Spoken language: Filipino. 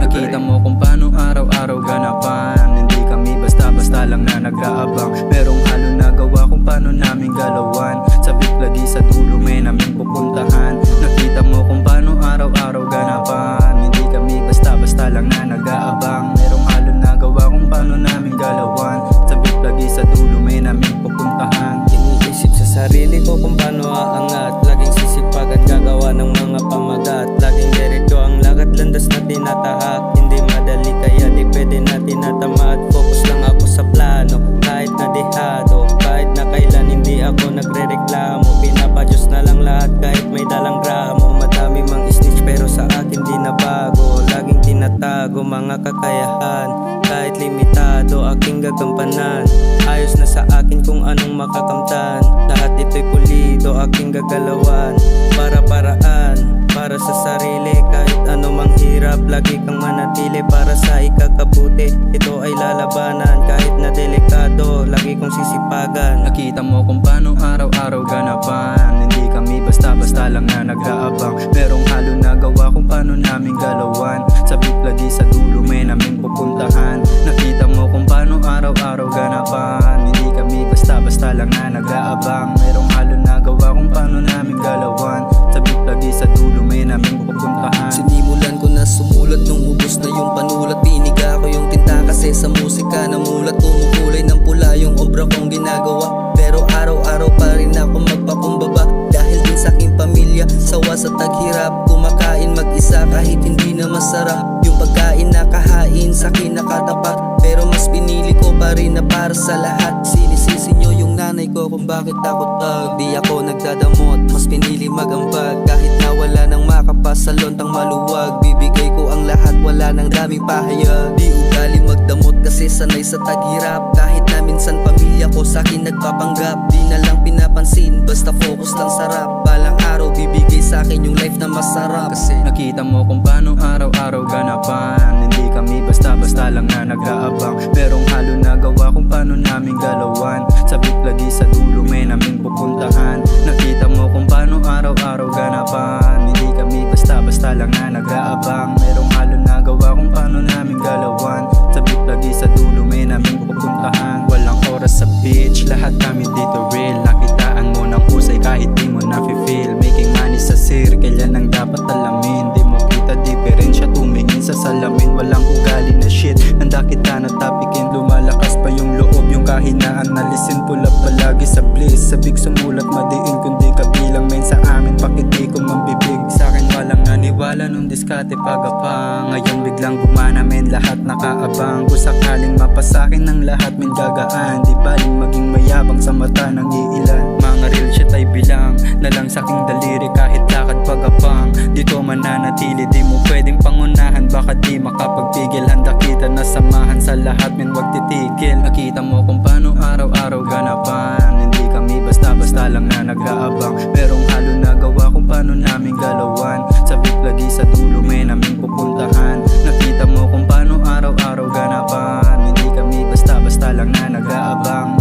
Nakita mo kung paano araw-araw ganapan. Hindi kami basta-basta lang na nag-aabang. Merong halo na gawa kung paano namin galawan. Sabik lagi sa dulo may naming pupuntahan. Nakita mo kung paano araw-araw ganapan. Hindi kami basta-basta lang na nag-aabang. Merong halo na gawa kung paano namin galawan. Sabik lagi sa dulo may naming pupuntahan. Iniisip sa sarili ko kung paano aangat. Laging sisipag at gagawa ng mga pamagat. Laging diretso ang lakad, landas na tinatahak. Hindi madali kaya di pwede na tinatama. At focus lang ako sa plano. Kahit na dehado, kahit na kailan hindi ako nagre-reklamo. Pinapadyos na lang lahat kahit may dalang gramo. Madami mang snitch pero sa akin di na bago. Laging tinatago mga kakayahan. Kahit limitado aking gagampanan. Ayos na sa akin kung anong makakamtan. Lahat ito'y pulido aking gagalawan. Para-paraan, para sa sarili. Kahit anumang hirap, lagi kang manatili para sa ikakabuti. Ito ay lalabanan kahit na delikado. Lagi kong sisipagan. Nakita mo kung paano araw-araw ganapan. Hindi kami basta-basta lang na nag-aabang. Merong halo na gawa kung paano namin galawan. Sabik lagi sa dulo may naming pupuntahan. Nakita mo kung paano araw-araw ganapan. Hindi kami basta-basta lang na nag-aabang. Merong halo na gawa kung paano namin galawan. Sabik lagi sa dulo may naming pupuntahan. Sinimulan ko na sumulat nung ubos na yung panulat. Piniga ko yung tinta kasi sa musika namulat. Kumukulay ng pula yung obra kong ginagawa. Pero araw-araw pa rin ako magpakumbaba. Dahil din sa aking pamilya, sawa sa taghirap. Kumakain mag-isa kahit hindi na masarap. Yung pagkain na kahain sa akin nakatapat. Pero mas pinili ko pa rin na para sa lahat. Sinisisi nyo yung nanay ko kung bakit ako tag. Di ako nagdadamot, mas pinili magambag. Kahit na wala nang makapas sa lontang maluwag. Bibigay ko ang lahat, wala nang daming pahayag. Di ugali magdamot kasi sanay sa taghirap. Kahit na minsan pamilya ko sa akin nagpapanggap. Di na lang pinapansin, basta focus lang sa rap. Balang araw bibigay sa akin yung life na masarap. Kasi nakita mo kung paano araw-araw ganapan. Hindi kami basta-basta lang na nag-aabang. Merong halo na gawa kung paano namin galawan. Sabik lagi sa dulo may naming pupuntahan. Nakita mo kung paano araw-araw ganapan. Hindi kami basta-basta lang na nag-aabang. Merong halo na gawa kung paano namin galawan. Sabik lagi sa dulo may naming pupuntahan. Walang oras sa beach, lahat kami dito real. Nakitaan mo ng husay kahit di mo nafe-feel. Making money sa circle, yan ang dapat alamin. Di mo kita diferensya, tumingin sa salamin. Walang ugali na shit, handa kita na tapikin. Lumalakas pa yung loob, yung kahinaan. Nalisin pulap palagi sa bliss. Sabik sumulat madiin kundi kabilang men sa amin. Pakiti ko mambibig sa akin walang naniwala nung diskarte pagapang. Ngayon biglang gumana men, lahat nakaabang. Kung sakaling mapasakin ng lahat men gagaan. Di baling maging mayabang sa mata ng iilan. Mga real shit ay bilang na lang sa aking daliri. Kahit lakad pagapang, dito mananatili. Di mo pwedeng pangunahan, baka di makapagpigil. Handa kita na samahan sa lahat men, wag titigil. Nakita mo kung paano araw-araw ganapan. Hindi kami basta-basta lang na nag-aabang. Merong halo na gawa kung paano namin galawan. Sabik lagi sa dulo may naming pupuntahan. Nakita mo kung paano araw-araw ganapan. Hindi kami basta-basta lang na nag-aabang.